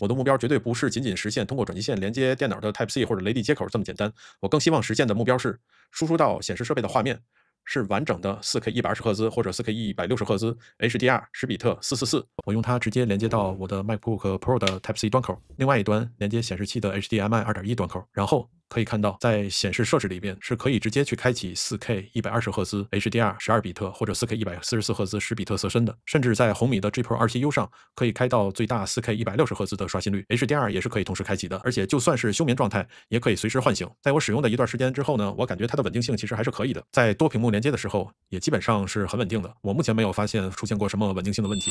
我的目标绝对不是仅仅实现通过转接线连接电脑的 Type-C 或者雷迪接口这么简单，我更希望实现的目标是输出到显示设备的画面是完整的 4K 120赫兹或者 4K 160赫兹 HDR 10比特444，我用它直接连接到我的 MacBook Pro 的 Type-C 端口，另外一端连接显示器的 HDMI 2.1端口，然后可以看到在显示设置里边是可以直接去开启 4K 120赫兹 HDR 12比特或者 4K 144赫兹10比特色深的，甚至在红米的 G Pro 276上可以开到最大 4K 160赫兹的刷新率， HDR 也是可以同时开启的，而且就算是休眠状态也可以随时唤醒。在我使用的一段时间之后呢，我感觉它的稳定性其实还是可以的，在多屏幕连接的时候也基本上是很稳定的，我目前没有发现出现过什么稳定性的问题。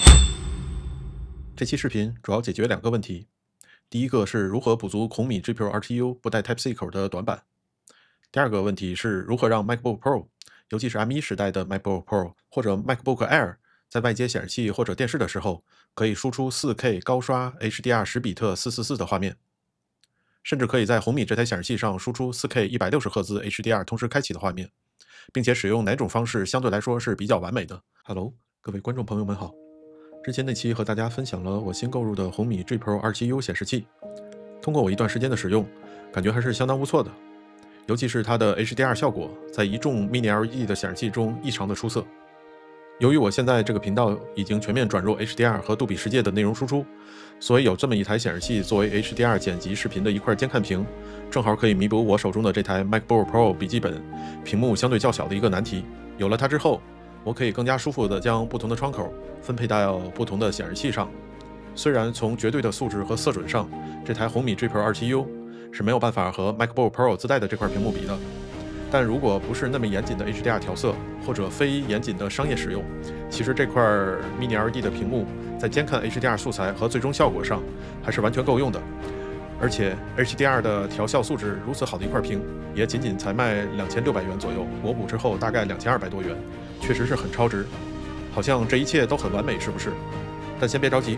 这期视频主要解决2个问题，第一个是如何补足红米 G Pro RTU 不带 Type-C 口的短板，第2个问题是如何让 MacBook Pro， 尤其是 M1 时代的 MacBook Pro 或者 MacBook Air 在外接显示器或者电视的时候可以输出 4K 高刷 HDR 10比特444的画面，甚至可以在红米这台显示器上输出 4K 160赫兹 HDR 同时开启的画面，并且使用哪种方式相对来说是比较完美的。 Hello， 各位观众朋友们好，之前那期和大家分享了我新购入的红米 G Pro 276显示器，通过我一段时间的使用，感觉还是相当不错的，尤其是它的 HDR 效果在一众 Mini LED 的显示器中异常的出色。由于我现在这个频道已经全面转入 HDR 和杜比世界的内容输出，所以有这么一台显示器作为 HDR 剪辑视频的一块监看屏，正好可以弥补我手中的这台 MacBook Pro 笔记本屏幕相对较小的一个难题。有了它之后，我可以更加舒服地将不同的窗口分配到不同的显示器上。虽然从绝对的素质和色准上，这台红米 G Pro 276是没有办法和 MacBook Pro 自带的这块屏幕比的，但如果不是那么严谨的 HDR 调色，或者非严谨的商业使用，其实这块 Mini LED 的屏幕在监看 HDR 素材和最终效果上还是完全够用的。而且 HDR 的调校素质如此好的一块屏，也仅仅才卖2600元左右，国补之后大概2200多元，确实是很超值。好像这一切都很完美，是不是？但先别着急，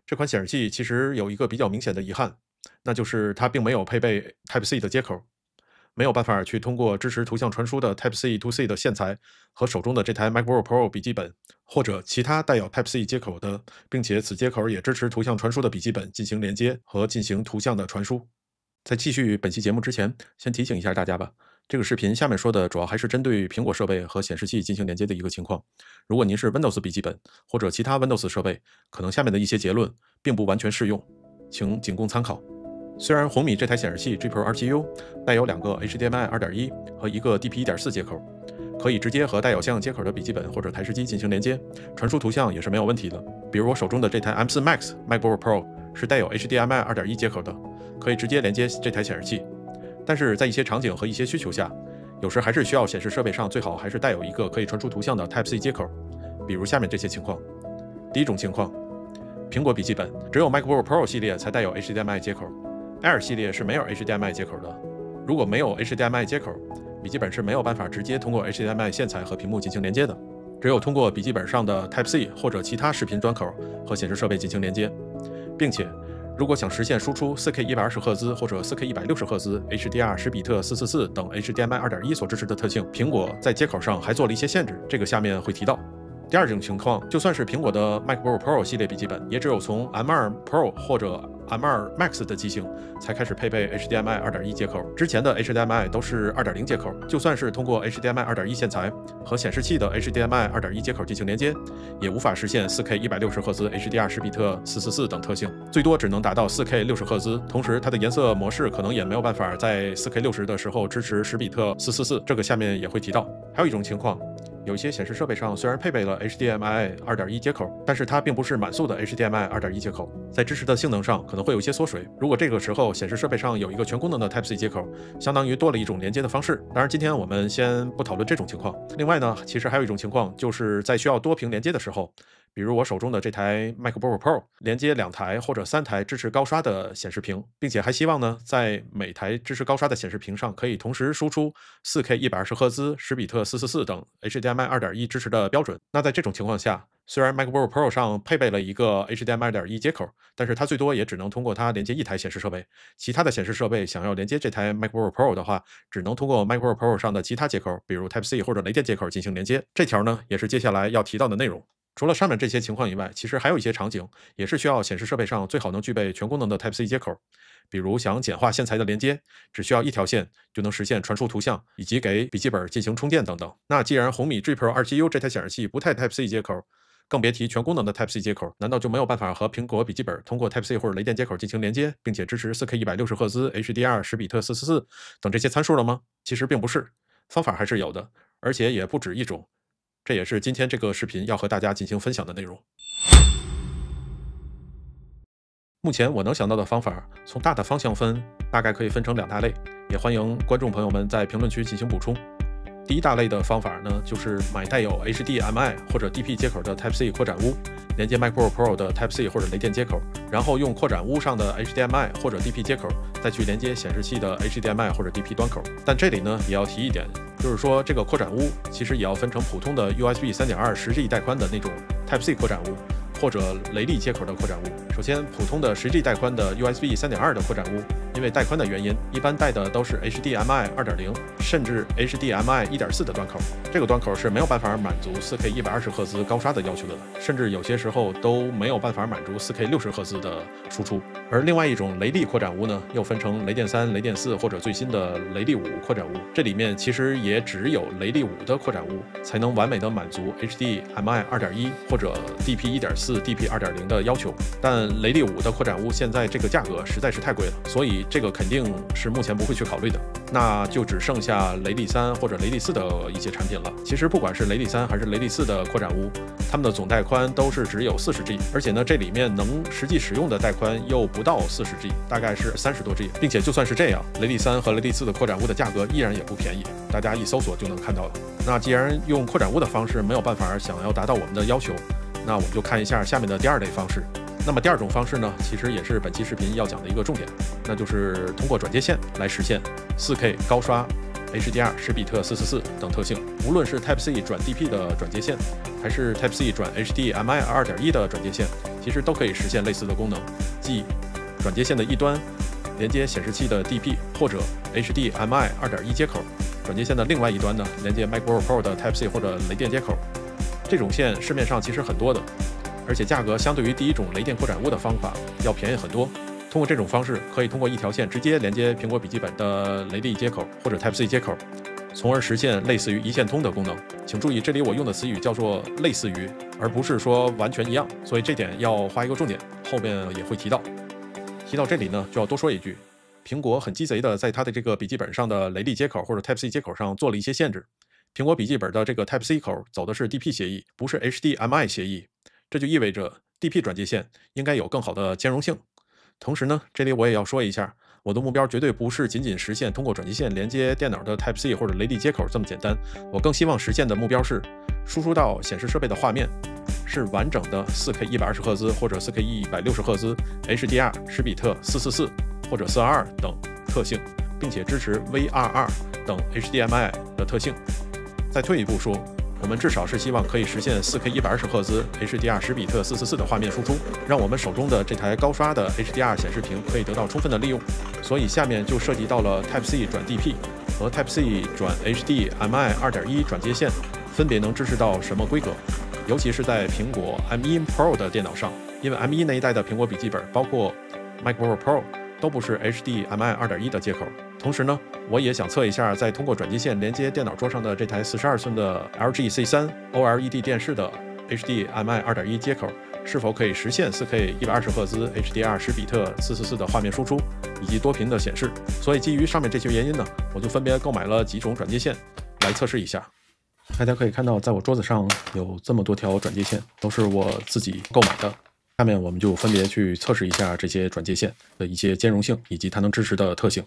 这款显示器其实有一个比较明显的遗憾，那就是它并没有配备 Type-C 的接口，没有办法去通过支持图像传输的 Type-C to C 的线材和手中的这台 MacBook Pro 笔记本或者其他带有 Type-C 接口的，并且此接口也支持图像传输的笔记本进行连接和进行图像的传输。在继续本期节目之前，先提醒一下大家吧，这个视频下面说的主要还是针对苹果设备和显示器进行连接的一个情况。如果您是 Windows 笔记本或者其他 Windows 设备，可能下面的一些结论并不完全适用，请仅供参考。虽然红米这台显示器 G Pro 276带有2个 HDMI 2.1和1个 DP 1.4接口，可以直接和带有相应接口的笔记本或者台式机进行连接，传输图像也是没有问题的。比如我手中的这台 M4 Max MacBook Pro 是带有 HDMI 2.1接口的，可以直接连接这台显示器。但是在一些场景和一些需求下，有时还是需要显示设备上最好还是带有一个可以传输图像的 Type-C 接口，比如下面这些情况。第一种情况，苹果笔记本只有 MacBook Pro 系列才带有 HDMI 接口， Air 系列是没有 HDMI 接口的。如果没有 HDMI 接口，笔记本是没有办法直接通过 HDMI 线材和屏幕进行连接的，只有通过笔记本上的 Type-C 或者其他视频端口和显示设备进行连接。并且如果想实现输出 4K 120赫兹或者 4K 160赫兹 HDR 10比特444等 HDMI 2.1所支持的特性，苹果在接口上还做了一些限制，这个下面会提到。第二种情况，就算是苹果的 MacBook Pro 系列笔记本，也只有从 M2 Pro 或者 M2 Max 的机型才开始配备 HDMI 2.1接口，之前的 HDMI 都是 2.0 接口，就算是通过 HDMI 2.1线材和显示器的 HDMI 2.1接口进行连接，也无法实现 4K 160赫兹 HDR 10比特444等特性，最多只能达到 4K 60赫兹，同时它的颜色模式可能也没有办法在 4K 60的时候支持10比特444，这个下面也会提到。还有一种情况，有一些显示设备上虽然配备了 HDMI 2.1接口，但是它并不是满速的 HDMI 2.1接口，在支持的性能上可能会有一些缩水。如果这个时候显示设备上有一个全功能的 Type-C 接口，相当于多了一种连接的方式。当然今天我们先不讨论这种情况。另外呢，其实还有一种情况，就是在需要多屏连接的时候，比如我手中的这台 MacBook Pro 连接2台或者3台支持高刷的显示屏，并且还希望呢在每台支持高刷的显示屏上可以同时输出 4K 120赫兹10比特444等 HDMI 2.1支持的标准。那在这种情况下，虽然 MacBook Pro 上配备了一个 HDMI 2.1接口，但是它最多也只能通过它连接一台显示设备，其他的显示设备想要连接这台 MacBook Pro 的话，只能通过 MacBook Pro 上的其他接口，比如 Type-C 或者雷电接口进行连接。这条呢也是接下来要提到的内容。除了上面这些情况以外，其实还有一些场景也是需要显示设备上最好能具备全功能的 Type-C 接口。比如想简化线材的连接，只需要一条线就能实现传输图像以及给笔记本进行充电等等。那既然红米 G Pro 27U 这台显示器不带 Type-C 接口，更别提全功能的 Type-C 接口，难道就没有办法和苹果笔记本通过 Type-C 或者雷电接口进行连接，并且支持 4K 160赫兹、HDR、10比特444等这些参数了吗？其实并不是，方法还是有的，而且也不止一种。这也是今天这个视频要和大家进行分享的内容。目前我能想到的方法，从大的方向分，大概可以分成2大类，也欢迎观众朋友们在评论区进行补充。第一大类的方法呢，就是买带有 HDMI 或者 DP 接口的 Type-C 扩展坞，连接 MacBook Pro 的 Type-C 或者雷电接口，然后用扩展坞上的 HDMI 或者 DP 接口，再去连接显示器的 HDMI 或者 DP 端口。但这里呢，也要提一点，就是说这个扩展坞其实也要分成普通的 USB 3.2 10G 带宽的那种 Type-C 扩展坞，或者雷利接口的扩展坞。首先，普通的10G 带宽的 USB 3.2 的扩展坞，因为带宽的原因，一般带的都是 HDMI 2.0，甚至 HDMI 1.4的端口。这个端口是没有办法满足 4K 120赫兹高刷的要求的，甚至有些时候都没有办法满足 4K 60赫兹的输出。而另外一种雷利扩展坞呢，又分成雷电3、雷电4或者最新的雷利5扩展坞。这里面其实也只有雷利5的扩展坞才能完美的满足 HDMI 2.1或者 DP 1.4、DP 2.0的要求。但雷利5的扩展坞现在这个价格实在是太贵了，所以这个肯定是目前不会去考虑的。那就只剩下雷利3或者雷利4的一些产品了。其实不管是雷利3还是雷利4的扩展坞，它们的总带宽都是只有40G，而且呢，这里面能实际使用的带宽又不到40G，大概是30多G，并且就算是这样，雷利3和雷利4的扩展坞的价格依然也不便宜，大家一搜索就能看到了。那既然用扩展坞的方式没有办法想要达到我们的要求，那我们就看一下下面的第2类方式。那么第2种方式呢，其实也是本期视频要讲的一个重点，那就是通过转接线来实现 4K 高刷、HDR、10比特444等特性。无论是 Type-C 转 DP 的转接线，还是 Type-C 转 HDMI 2.1的转接线，其实都可以实现类似的功能，即转接线的一端连接显示器的 DP 或者 HDMI 2.1接口，转接线的另外一端呢，连接 MacBook Pro 的 Type-C 或者雷电接口。这种线市面上其实很多的，而且价格相对于第一种雷电扩展坞的方法要便宜很多。通过这种方式，可以通过一条线直接连接苹果笔记本的雷利接口或者 Type-C 接口，从而实现类似于一线通的功能。请注意，这里我用的词语叫做类似于，而不是说完全一样，所以这点要画一个重点，后面也会提到。提到这里呢，就要多说一句，苹果很鸡贼的在它的这个笔记本上的雷利接口或者 Type-C 接口上做了一些限制。苹果笔记本的这个 Type-C 口走的是 DP 协议，不是 HDMI 协议，这就意味着 DP 转接线应该有更好的兼容性。同时呢，这里我也要说一下，我的目标绝对不是仅仅实现通过转接线连接电脑的 Type-C 或者雷利接口这么简单，我更希望实现的目标是输出到显示设备的画面是完整的 4K 120赫兹或者 4K 160赫兹 HDR 10比特444或者422等特性，并且支持 VRR 等 HDMI 的特性。再退一步说，我们至少是希望可以实现 4K 120赫兹 HDR 10比特444的画面输出，让我们手中的这台高刷的 HDR 显示屏可以得到充分的利用。所以下面就涉及到了 Type-C 转 DP 和 Type-C 转 HDMI 2.1转接线分别能支持到什么规格，尤其是在苹果 M1 Pro 的电脑上，因为 M1 那一代的苹果笔记本包括 MacBook Pro 都不是 HDMI 2.1的接口。同时呢，我也想测一下，在通过转接线连接电脑桌上的这台42寸的 LG C3 OLED 电视的 HDMI 2.1接口，是否可以实现 4K 120赫兹 HDR 10比特444的画面输出，以及多屏的显示。所以基于上面这些原因呢，我就分别购买了几种转接线来测试一下。大家可以看到，在我桌子上有这么多条转接线，都是我自己购买的。下面我们就分别去测试一下这些转接线的一些兼容性，以及它能支持的特性。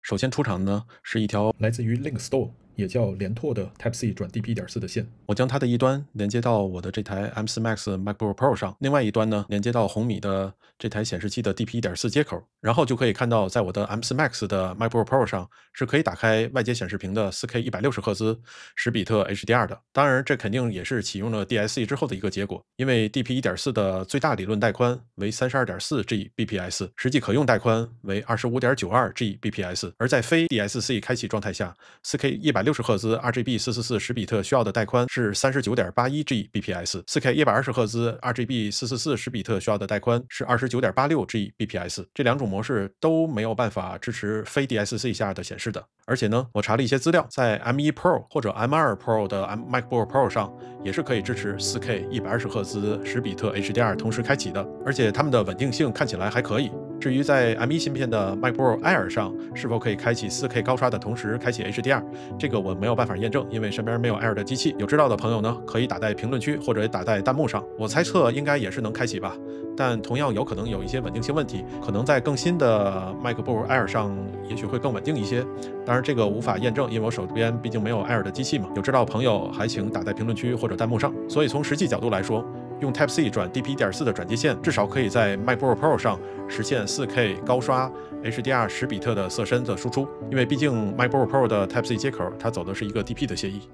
首先出场呢是一条来自于 Link Store， 也叫联拓的 Type-C 转 DP 1.4的线。我将它的一端连接到我的这台 M4 Max MacBook Pro 上，另外一端呢连接到红米的这台显示器的 DP 1.4接口，然后就可以看到，在我的 M4 Max 的 MacBook Pro 上是可以打开外接显示屏的 4K 160赫兹10比特 HDR 的。当然，这肯定也是启用了 DSC 之后的一个结果，因为 DP 1.4的最大理论带宽为 32.4G bps， 实际可用带宽为 25.92G bps， 而在非 DSC 开启状态下， 4K 160赫兹 RGB444 10比特需要的带宽是 39.81G bps，4K 120赫兹 RGB444 10比特需要的带宽是 29.86G bps。这两种模式都没有办法支持非 DSC 下的显示的。而且呢，我查了一些资料，在 M1 Pro 或者 M2 Pro 的 MacBook Pro 上也是可以支持 4K 120赫兹10比特 HDR 同时开启的，而且它们的稳定性看起来还可以。至于在 M1 芯片的 MacBook Air 上是否可以开启 4K 高刷的同时开启 HDR， 这个我没有办法验证，因为身边没有 Air 的机器。有知道的朋友呢，可以打在评论区或者打在弹幕上。我猜测应该也是能开启吧，但同样有可能有一些稳定性问题，可能在更新的 MacBook Air 上也许会更稳定一些。当然这个无法验证，因为我手边毕竟没有 Air 的机器嘛。有知道的朋友还请打在评论区或者弹幕上。所以从实际角度来说，用 Type-C 转 DP1.4 的转接线，至少可以在 MacBook Pro 上实现 4K 高刷 HDR 10比特的色深的输出，因为毕竟 MacBook Pro 的 Type-C 接口它走的是一个 DP 的协议。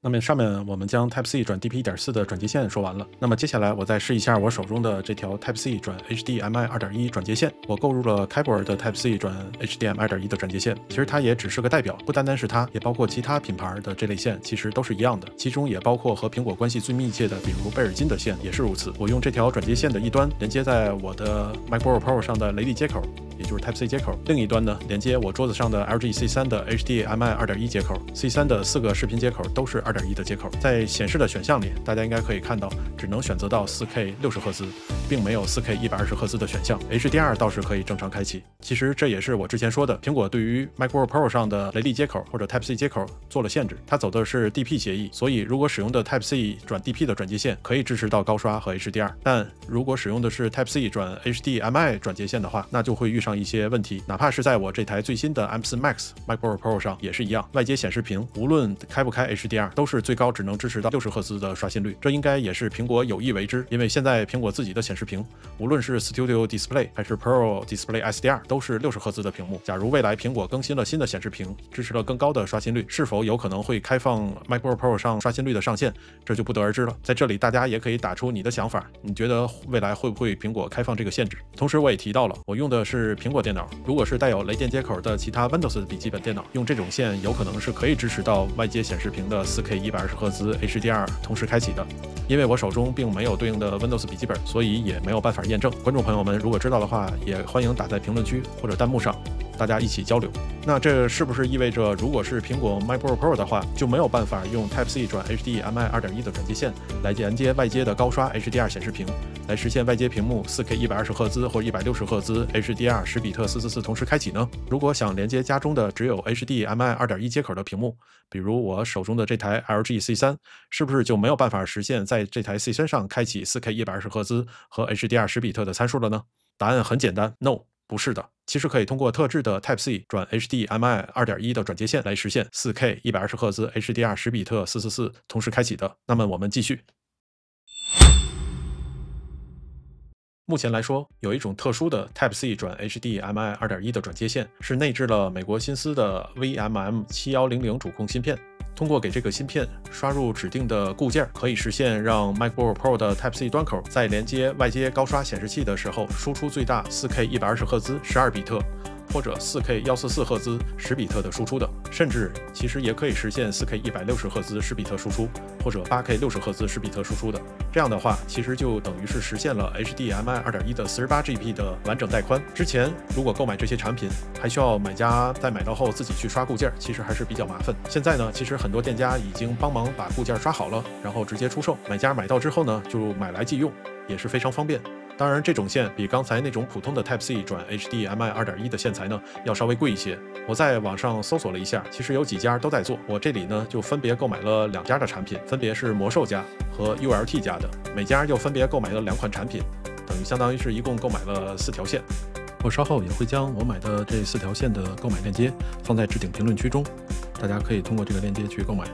那么上面我们将 Type-C 转 DP1.4 的转接线说完了，那么接下来我再试一下我手中的这条 Type-C 转 HDMI 2.1 转接线。我购入了开普尔的 Type-C 转 HDMI 2.1的转接线，其实它也只是个代表，不单单是它，也包括其他品牌的这类线其实都是一样的，其中也包括和苹果关系最密切的，比如贝尔金的线也是如此。我用这条转接线的一端连接在我的 MacBook Pro 上的雷利接口，也就是 Type-C 接口，另一端呢连接我桌子上的 LG C3 的 HDMI 2.1 接口。C3 的4个视频接口都是2.1的接口。在显示的选项里，大家应该可以看到，只能选择到 4K 60赫兹，并没有 4K 120赫兹的选项。HDR 倒是可以正常开启。其实这也是我之前说的，苹果对于 MacBook Pro 上的雷利接口或者 Type-C 接口做了限制，它走的是 DP 协议，所以如果使用的 Type-C 转 DP 的转接线可以支持到高刷和 HDR， 但如果使用的是 Type-C 转 HDMI 转接线的话，那就会遇上一些问题。哪怕是在我这台最新的 M4 Max MacBook Pro 上也是一样，外接显示屏无论开不开 HDR 都是最高只能支持到60赫兹的刷新率，这应该也是苹果有意为之，因为现在苹果自己的显示屏，无论是 Studio Display 还是 Pro Display SDR 都是60赫兹的屏幕。假如未来苹果更新了新的显示屏，支持了更高的刷新率，是否有可能会开放 MacBook Pro 上刷新率的上限，这就不得而知了。在这里大家也可以打出你的想法，你觉得未来会不会苹果开放这个限制？同时我也提到了，我用的是苹果电脑，如果是带有雷电接口的其他 Windows 笔记本电脑，用这种线有可能是可以支持到外接显示屏的 4K 120赫兹 HDR 同时开启的。因为我手中并没有对应的 Windows 笔记本，所以也没有办法验证。观众朋友们如果知道的话，也欢迎打在评论区或者弹幕上，大家一起交流。那这是不是意味着，如果是苹果 MacBook Pro 的话，就没有办法用 Type-C 转 HDMI 2.1 的转接线来连接外接的高刷 HDR 显示屏，来实现外接屏幕 4K 120赫兹或160赫兹 HDR 10比特444同时开启呢？如果想连接家中的只有 HDMI 2.1 接口的屏幕，比如我手中的这台 LG C3， 是不是就没有办法实现在这台 C3 上开启 4K 120赫兹和 HDR 10比特的参数了呢？答案很简单 ，No。不是的，其实可以通过特制的 Type-C 转 HDMI 2.1 的转接线来实现 4K 120赫兹 HDR 10比特444同时开启的。那么我们继续。目前来说，有一种特殊的 Type-C 转 HDMI 2.1 的转接线，是内置了美国新思的 VMM7100 主控芯片。通过给这个芯片刷入指定的固件，可以实现让 MacBook Pro 的 Type-C 端口在连接外接高刷显示器的时候，输出最大 4K 120赫兹12比特，或者 4K 144赫兹10比特的输出的，甚至其实也可以实现 4K 160赫兹10比特输出，或者 8K 60赫兹10比特输出的。这样的话，其实就等于是实现了 HDMI 2.1 的 48GB 的完整带宽。之前如果购买这些产品，还需要买家在买到后自己去刷固件，其实还是比较麻烦。现在呢，其实很多店家已经帮忙把固件刷好了，然后直接出售，买家买到之后呢，就买来即用，也是非常方便。当然，这种线比刚才那种普通的 Type-C 转 HDMI 2.1 的线材呢，要稍微贵一些。我在网上搜索了一下，其实有几家都在做。我这里呢就分别购买了2家的产品，分别是魔兽家和 ULT 家的，每家又分别购买了2款产品，相当于是一共购买了4条线。我稍后也会将我买的这4条线的购买链接放在置顶评论区中，大家可以通过这个链接去购买。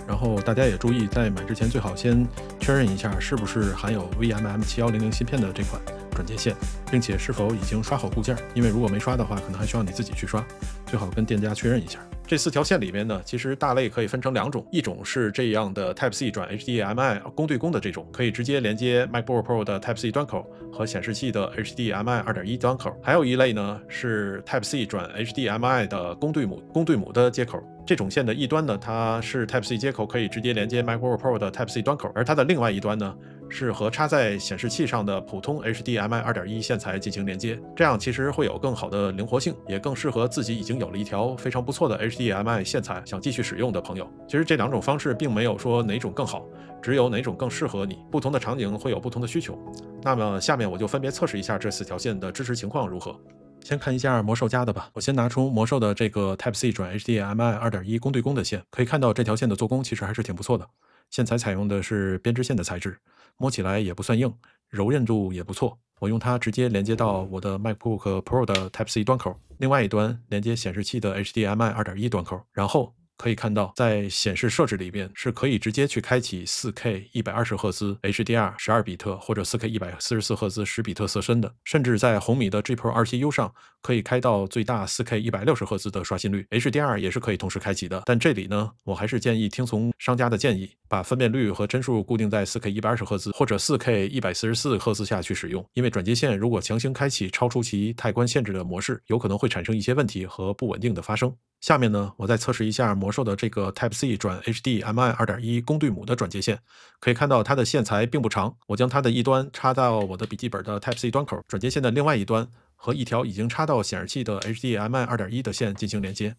然后大家也注意，在买之前最好先确认一下是不是含有 VMM7100 芯片的这款转接线，并且是否已经刷好固件，因为如果没刷的话，可能还需要你自己去刷。最好跟店家确认一下。这4条线里面呢，其实大类可以分成2种，一种是这样的 Type-C 转 HDMI 公对公的这种，可以直接连接 MacBook Pro 的 Type-C 端口和显示器的 HDMI 2.1 端口。还有一类呢是 Type-C 转 HDMI 的公对母的接口。这种线的一端呢，它是 Type-C 接口可以直接连接 MacBook Pro 的 Type-C 端口，而它的另外一端呢，是和插在显示器上的普通 HDMI 2.1 线材进行连接，这样其实会有更好的灵活性，也更适合自己已经有了一条非常不错的 HDMI 线材想继续使用的朋友。其实这2种方式并没有说哪种更好，只有哪种更适合你，不同的场景会有不同的需求。那么下面我就分别测试一下这4条线的支持情况如何。先看一下魔兽家的吧，我先拿出魔兽的这个 Type-C 转 HDMI 2.1 公对公的线，可以看到这条线的做工其实还是挺不错的，线材采用的是编织线的材质，摸起来也不算硬，柔韧度也不错。我用它直接连接到我的 MacBook Pro 的 Type-C 端口，另外一端连接显示器的 HDMI 2.1 端口，然后可以看到，在显示设置里边是可以直接去开启 4K 120赫兹 HDR 12比特或者 4K 144赫兹10比特色深的，甚至在红米的 G Pro 27U 上可以开到最大 4K 160赫兹的刷新率 ，HDR 也是可以同时开启的。但这里呢，我还是建议听从商家的建议，把分辨率和帧数固定在 4K 120赫兹或者 4K 144赫兹下去使用，因为转接线如果强行开启超出其带宽限制的模式，有可能会产生一些问题和不稳定的发生。下面呢，我再测试一下魔兽的这个 Type-C 转 HDMI 2.1 公对母的转接线，可以看到它的线材并不长，我将它的一端插到我的笔记本的 Type-C 端口，转接线的另外一端和一条已经插到显示器的 HDMI 2.1 的线进行连接。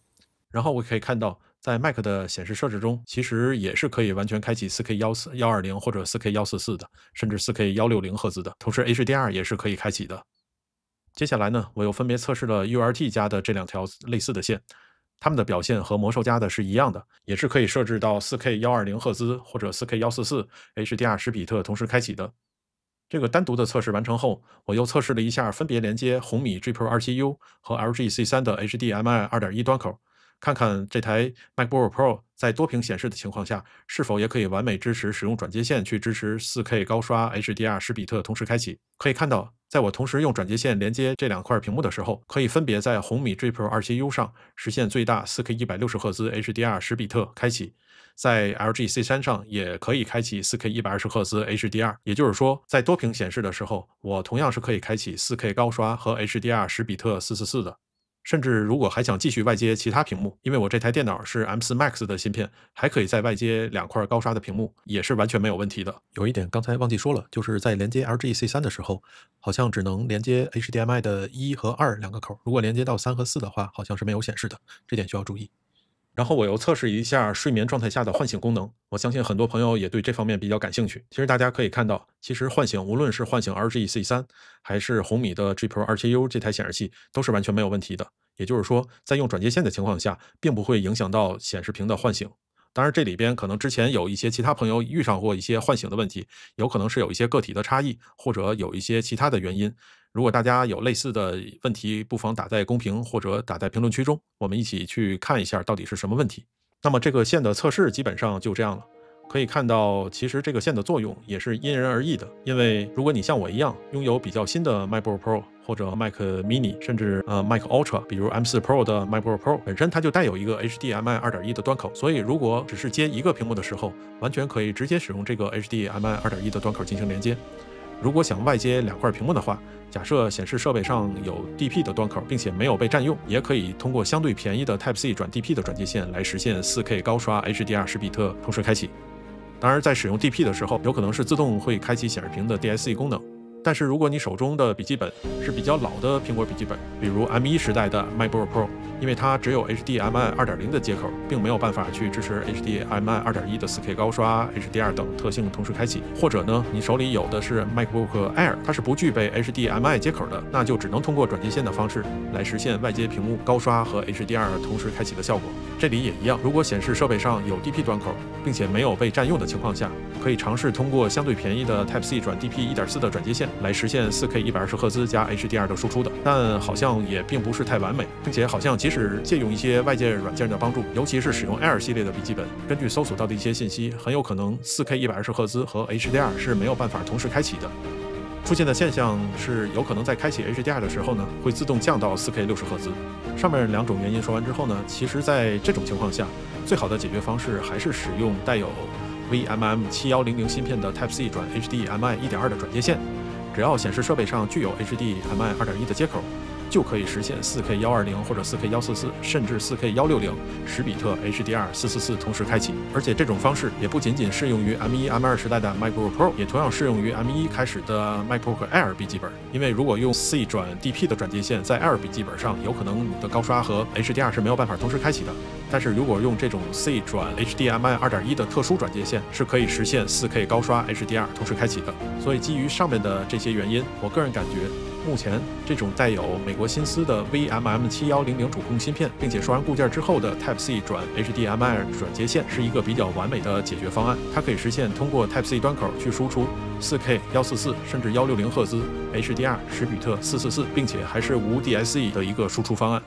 然后我可以看到，在 Mac 的显示设置中，其实也是可以完全开启 4K 120或者 4K 144的，甚至 4K 160赫兹的，同时 HDR 也是可以开启的。接下来呢，我又分别测试了 URT 家的这2条类似的线。它们的表现和魔兽家的是一样的，也是可以设置到 4K 120赫兹或者 4K 144 HDR 10比特同时开启的。这个单独的测试完成后，我又测试了一下分别连接红米 G Pro 27U 和 LG C3 的 HDMI 2.1 端口，看看这台 MacBook Pro 在多屏显示的情况下，是否也可以完美支持使用转接线去支持 4K 高刷 HDR 10比特同时开启。可以看到，在我同时用转接线连接这2块屏幕的时候，可以分别在红米 G Pro 27U 上实现最大 4K 160赫兹 HDR 10比特开启，在 LG C3 上也可以开启 4K 120赫兹 HDR， 也就是说，在多屏显示的时候，我同样是可以开启 4K 高刷和 HDR 10比特444的。甚至如果还想继续外接其他屏幕，因为我这台电脑是 M4 Max 的芯片，还可以再外接2块高刷的屏幕，也是完全没有问题的。有一点刚才忘记说了，就是在连接 LG C3 的时候，好像只能连接 HDMI 的1和2两个口，如果连接到3和4的话，好像是没有显示的，这点需要注意。然后我又测试一下睡眠状态下的唤醒功能，我相信很多朋友也对这方面比较感兴趣。其实大家可以看到，其实唤醒无论是唤醒 LG C3 还是红米的 G Pro 27U 这台显示器都是完全没有问题的，也就是说在用转接线的情况下并不会影响到显示屏的唤醒。当然这里边可能之前有一些其他朋友遇上过一些唤醒的问题，有可能是有一些个体的差异，或者有一些其他的原因。如果大家有类似的问题，不妨打在公屏或者打在评论区中，我们一起去看一下到底是什么问题。那么这个线的测试基本上就这样了。可以看到，其实这个线的作用也是因人而异的，因为如果你像我一样拥有比较新的 MacBook Pro 或者 Mac Mini， 甚至Mac Ultra， 比如 M4 Pro 的 MacBook Pro 本身它就带有一个 HDMI 2.1 的端口，所以如果只是接一个屏幕的时候，完全可以直接使用这个 HDMI 2.1 的端口进行连接。如果想外接2块屏幕的话，假设显示设备上有 DP 的端口，并且没有被占用，也可以通过相对便宜的 Type-C 转 DP 的转接线来实现 4K 高刷 HDR 10比特同时开启。当然在使用 DP 的时候，有可能是自动会开启显示屏的 DSC 功能，但是如果你手中的笔记本是比较老的苹果笔记本，比如 M1 时代的 MacBook Pro， 因为它只有 HDMI 2.0 的接口，并没有办法去支持 HDMI 2.1 的 4K 高刷 HDR 等特性同时开启，或者呢你手里有的是 MacBook Air， 它是不具备 HDMI 接口的，那就只能通过转接线的方式来实现外接屏幕高刷和 HDR 同时开启的效果。这里也一样，如果显示设备上有 DP 端口，并且没有被占用的情况下，可以尝试通过相对便宜的 Type-C 转 DP 1.4 的转接线来实现 4K 120赫兹加 HDR 的输出的，但好像也并不是太完美，并且好像即使借用一些外界软件的帮助，尤其是使用 Air 系列的笔记本，根据搜索到的一些信息，很有可能 4K 120赫兹和 HDR 是没有办法同时开启的。出现的现象是有可能在开启 HDR 的时候呢，会自动降到 4K 60赫兹。上面2种原因说完之后呢，其实在这种情况下，最好的解决方式还是使用带有 VMM7100芯片的 Type-C 转 HDMI 1.2的转接线。只要显示设备上具有 HDMI 2.1的接口，就可以实现 4K 120或者 4K 144，甚至 4K 16010比特 HDR 444同时开启。而且这种方式也不仅仅适用于 M1、M2 时代的 MacBook Pro， 也同样适用于 M1开始的 MacBook Air 笔记本。因为如果用 C 转 DP 的转接线在 Air 笔记本上，有可能你的高刷和 HDR 是没有办法同时开启的。但是如果用这种 C 转 HDMI 2.1的特殊转接线，是可以实现 4K 高刷 HDR 同时开启的。所以基于上面的这些原因，我个人感觉目前这种带有美国新思的 VMM7100主控芯片，并且说完固件之后的 Type-C 转 HDMI 转接线是一个比较完美的解决方案。它可以实现通过 Type-C 端口去输出 4K 144甚至160赫兹 HDR 10比特444，并且还是无 DSE 的一个输出方案。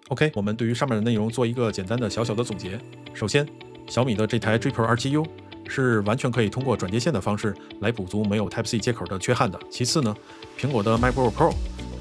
OK， 我们对于上面的内容做一个简单的小小的总结。首先，小米的这台 G-Pro 27U 是完全可以通过转接线的方式来补足没有 Type-C 接口的缺憾的。其次呢，苹果的 MacBook Pro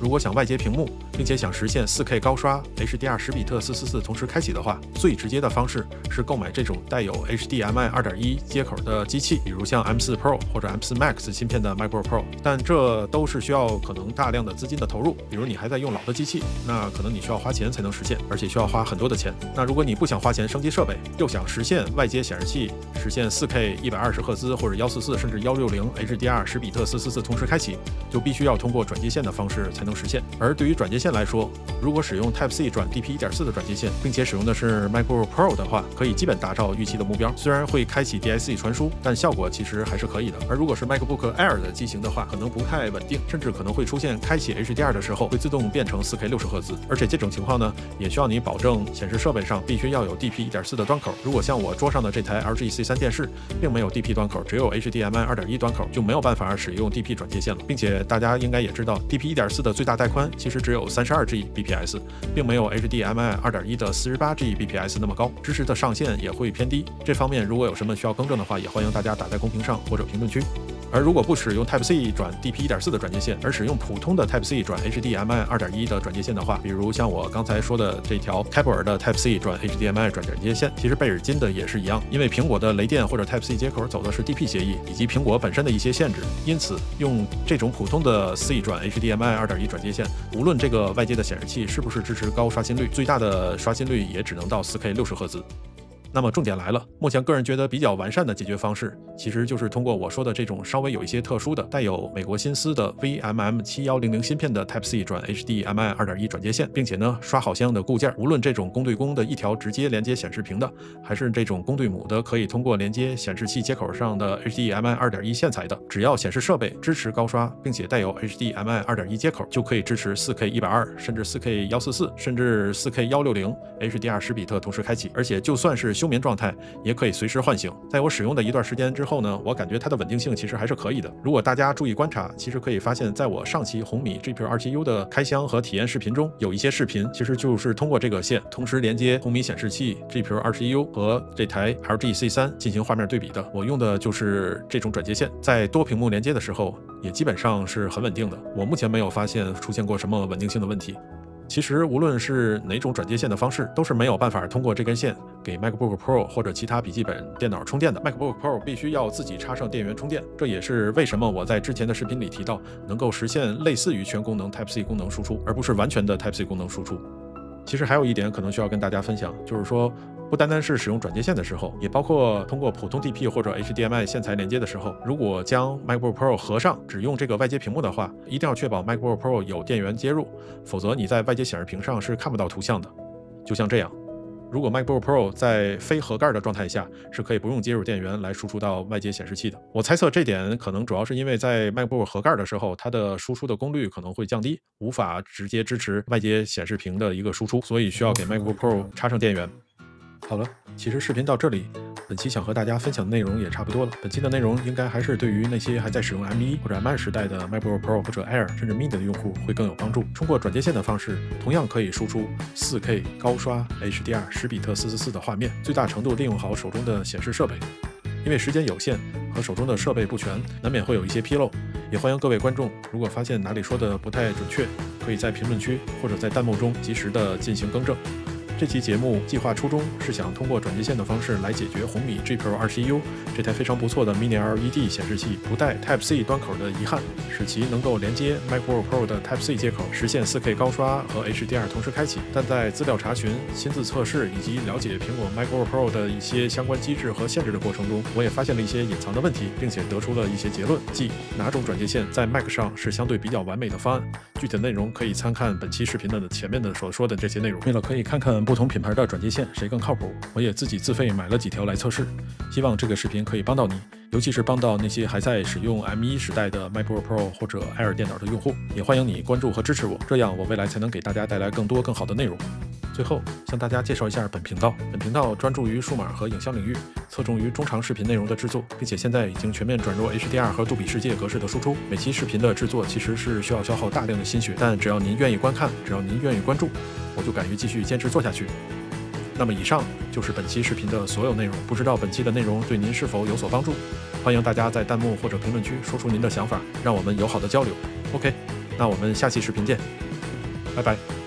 如果想外接屏幕，并且想实现 4K 高刷 HDR 10比特444同时开启的话，最直接的方式是购买这种带有 HDMI 2.1接口的机器，比如像 M4 Pro 或者 M4 Max 芯片的 MacBook Pro。但这都是需要可能大量的资金的投入，比如你还在用老的机器，那可能你需要花钱才能实现，而且需要花很多的钱。那如果你不想花钱升级设备，又想实现外接显示器实现 4K 120赫兹或者144甚至160 HDR 10比特444同时开启，就必须要通过转接线的方式才能实现。而对于转接线来说，如果使用 Type-C 转 DP 1.4的转接线，并且使用的是 MacBook Pro 的话，可以基本达到预期的目标。虽然会开启 DSE 传输，但效果其实还是可以的。而如果是 MacBook Air 的机型的话，可能不太稳定，甚至可能会出现开启 HDR 的时候会自动变成 4K 60赫兹。而且这种情况呢，也需要你保证显示设备上必须要有 DP 1.4的端口。如果像我桌上的这台 LG C3 电视，并没有 DP 端口，只有 HDMI 2.1端口，就没有办法使用 DP 转接线了。并且大家应该也知道 ，DP 1.4的最大带宽其实只有32G bps， 并没有 HDMI 2.1的48G bps 那么高，支持的上限也会偏低。这方面如果有什么需要更正的话，也欢迎大家打在公屏上或者评论区。而如果不使用 Type-C 转 DP 1.4的转接线，而使用普通的 Type-C 转 HDMI 2.1的转接线的话，比如像我刚才说的这条开普尔的 Type-C 转 HDMI 转接线，其实贝尔金的也是一样，因为苹果的雷电或者 Type-C 接口走的是 DP 协议，以及苹果本身的一些限制，因此用这种普通的 C 转 HDMI 2.1转接线，无论这个外接的显示器是不是支持高刷新率，最大的刷新率也只能到 4K 60赫兹。那么重点来了，目前个人觉得比较完善的解决方式，其实就是通过我说的这种稍微有一些特殊的、带有美国新思的 VMM7100芯片的 Type-C 转 HDMI 2.1转接线，并且呢刷好相应的固件，无论这种公对公的一条直接连接显示屏的，还是这种公对母的可以通过连接显示器接口上的 HDMI 2.1线材的，只要显示设备支持高刷，并且带有 HDMI 2.1接口，就可以支持 4K 120甚至 4K 144甚至 4K 160 HDR 10比特同时开启，而且就算是休眠状态也可以随时唤醒。在我使用的一段时间之后呢，我感觉它的稳定性其实还是可以的。如果大家注意观察，其实可以发现，在我上期红米 G-Pro 27U 的开箱和体验视频中，有一些视频其实就是通过这个线同时连接红米显示器 G-Pro 27U 和这台 LG C3 进行画面对比的。我用的就是这种转接线，在多屏幕连接的时候也基本上是很稳定的。我目前没有发现出现过什么稳定性的问题。其实无论是哪种转接线的方式，都是没有办法通过这根线给 MacBook Pro 或者其他笔记本电脑充电的。MacBook Pro 必须要自己插上电源充电，这也是为什么我在之前的视频里提到，能够实现类似于全功能 Type-C 功能输出，而不是完全的 Type-C 功能输出。其实还有一点可能需要跟大家分享，就是说不单单是使用转接线的时候，也包括通过普通 DP 或者 HDMI 线材连接的时候，如果将 MacBook Pro 合上，只用这个外接屏幕的话，一定要确保 MacBook Pro 有电源接入，否则你在外接显示屏上是看不到图像的。就像这样，如果 MacBook Pro 在非合盖的状态下，是可以不用接入电源来输出到外接显示器的。我猜测这点可能主要是因为在 MacBook 合盖的时候，它的输出的功率可能会降低，无法直接支持外接显示屏的一个输出，所以需要给 MacBook Pro 插上电源。好了，其实视频到这里，本期想和大家分享的内容也差不多了。本期的内容应该还是对于那些还在使用 M1 或者 M2 时代的 MacBook Pro 或者 Air 甚至 Mini 的用户会更有帮助。通过转接线的方式，同样可以输出 4K 高刷 HDR 10比特444的画面，最大程度利用好手中的显示设备。因为时间有限和手中的设备不全，难免会有一些纰漏。也欢迎各位观众，如果发现哪里说的不太准确，可以在评论区或者在弹幕中及时的进行更正。这期节目计划初衷是想通过转接线的方式来解决红米 G Pro 21U 这台非常不错的 Mini LED 显示器不带 Type-C 端口的遗憾，使其能够连接 MacBook Pro 的 Type-C 接口，实现 4K 高刷和 HDR 同时开启。但在资料查询、亲自测试以及了解苹果 MacBook Pro 的一些相关机制和限制的过程中，我也发现了一些隐藏的问题，并且得出了一些结论，即哪种转接线在 Mac 上是相对比较完美的方案。具体的内容可以参看本期视频的前面的所说的这些内容。为了可以看看不同品牌的转接线谁更靠谱，我也自己自费买了几条来测试，希望这个视频可以帮到你，尤其是帮到那些还在使用 M1 时代的 MacBook Pro 或者 Air 电脑的用户。也欢迎你关注和支持我，这样我未来才能给大家带来更多更好的内容。最后向大家介绍一下本频道。本频道专注于数码和影像领域，侧重于中长视频内容的制作，并且现在已经全面转入 HDR 和杜比世界格式的输出。每期视频的制作其实是需要消耗大量的心血，但只要您愿意观看，只要您愿意关注，我就敢于继续坚持做下去。那么以上就是本期视频的所有内容，不知道本期的内容对您是否有所帮助？欢迎大家在弹幕或者评论区说出您的想法，让我们友好的交流。OK， 那我们下期视频见，拜拜。